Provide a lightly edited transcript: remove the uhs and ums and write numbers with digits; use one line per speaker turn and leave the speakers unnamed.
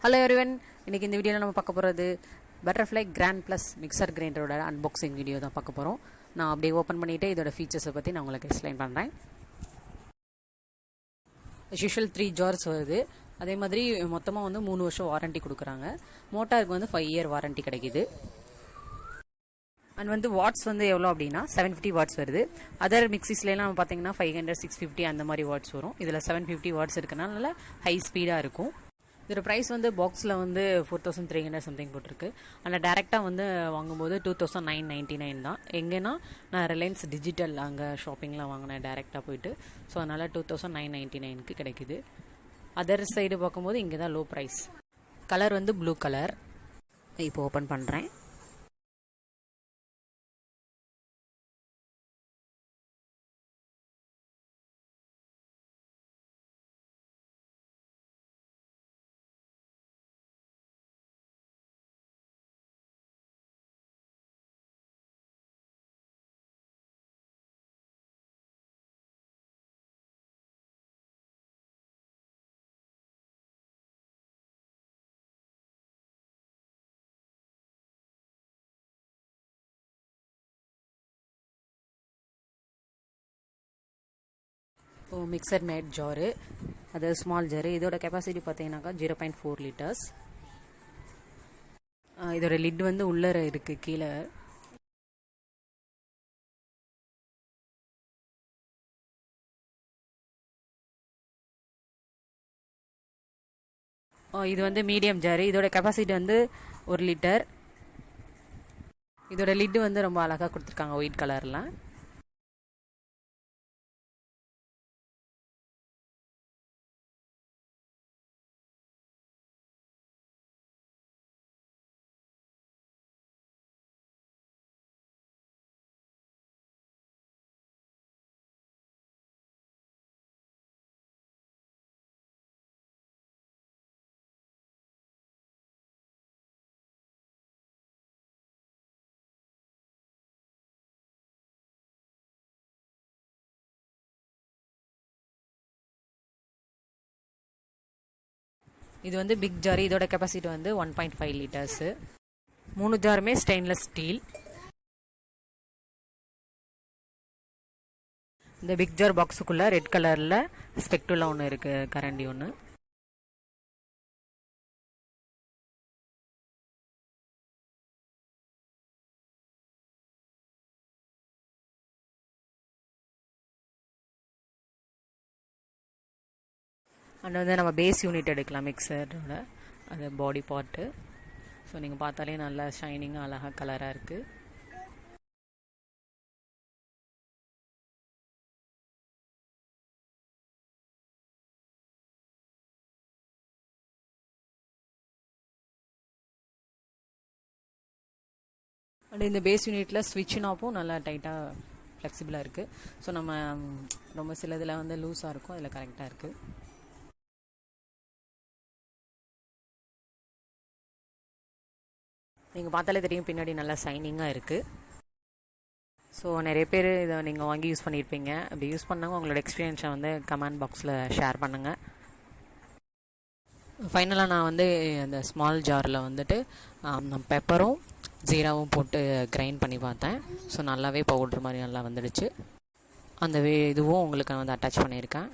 Hello everyone, இன்றைக்கி இந்த வீடியோவில் நம்ம பார்க்க போகிறது பட்டர்ஃப்ளை கிராண்ட் ப்ளஸ் மிக்சர் கிரைண்டரோட அன்பாக்சிங் வீடியோ தான் பார்க்க போகிறோம். நான் அப்படியே ஓப்பன் பண்ணிவிட்டு இதோட ஃபீச்சர்ஸை பற்றி நான் உங்களுக்கு எக்ஸ்பிளைன் பண்ணுறேன். யூஷுவல் 3 ஜார்ஸ் வருது. அதே மாதிரி மொத்தமாக 3 வருஷம் வாரண்ட்டி கொடுக்குறாங்க. மோட்டாருக்கு 5 இயர் வாரண்ட்டி கிடைக்கிது. அண்ட் வாட்ஸ் எவ்வளோ அப்படின்னா 750 வாட்ஸ் வருது. அதர் மிக்சிஸ்லாம் நம்ம பார்த்தீங்கன்னா 500 650 அந்த மாதிரி வாட்ஸ் வரும். இதில் 750 வாட்ஸ் இருக்கனால நல்லா ஹை ஸ்பீடாக இருக்கும். இதோட ப்ரைஸ் பாக்ஸில் 4300 சம்திங் போட்டிருக்கு. ஆனால் டேரெக்டாக வாங்கும்போது 2999 தான். எங்கன்னா நான் ரிலையன்ஸ் டிஜிட்டல் அங்கே ஷாப்பிங்கில் வாங்கினேன் டேரெக்டாக போயிட்டு. ஸோ அதனால் 2999க்கு கிடைக்குது. அதர் சைடு பார்க்கும்போது இங்கே தான் low price. Colour blue colour. இப்போ ஓப்பன் பண்ணுறேன். மிக்சர் மேட் ஜாரு, அது ஸ்மால் ஜாரு. இதோட கெப்பாசிட்டி பார்த்தீங்கன்னாக்கா 0.4 லிட்டர்ஸ். இதோட லிட் உள்ளே இருக்குது கீழே. இது மீடியம் ஜாரு. இதோட கெப்பாசிட்டி 1 லிட்டர். இதோட லிட்டு ரொம்ப அழகாக கொடுத்துருக்காங்க ஒயிட் கலரில். இது பிக் ஜார். இதோட கெப்பாசிட்டி 1.5 லிட்டர்ஸு. 3 ஜாருமே ஸ்டெயின்லெஸ் ஸ்டீல். இந்த பிக் ஜார் பாக்ஸுக்குள்ளே ரெட் கலரில் ஸ்பெக்டுலா ஒன்று இருக்குது, கரண்டி ஒன்று. அண்ட் நம்ம பேஸ் யூனிட் எடுக்கலாம் மிக்சரோட, அது பாடி பார்ட்டு. ஸோ நீங்கள் பார்த்தாலே நல்லா ஷைனிங்காக அழகாக கலராக இருக்குது. அண்ட் இந்த பேஸ் யூனிட்டில் ஸ்விட்ச் நாப்பும் நல்லா டைட்டாக ஃப்ளெக்சிபிளாக இருக்குது. ஸோ நம்ம ரொம்ப சிலதில் லூஸாக இருக்கும், அதில் கரெக்டாக இருக்குது. நீங்கள் பார்த்தாலே தெரியும் பின்னாடி நல்லா ஷைனிங்காக இருக்குது. ஸோ நிறைய பேர் இதை நீங்கள் வாங்கி யூஸ் பண்ணியிருப்பீங்க. அப்படி யூஸ் பண்ணவங்க உங்களோட எக்ஸ்பீரியன்ஸை கமெண்ட் பாக்ஸில் ஷேர் பண்ணுங்கள். ஃபைனலாக நான் அந்த ஸ்மால் ஜாரில் பெப்பரும் ஜீராவும் போட்டு கிரைண்ட் பண்ணி பார்த்தேன். ஸோ நல்லாவே பவுட்ரு மாதிரி நல்லா வந்துடுச்சு. அந்த இதுவும் உங்களுக்கு அட்டாச் பண்ணியிருக்கேன்.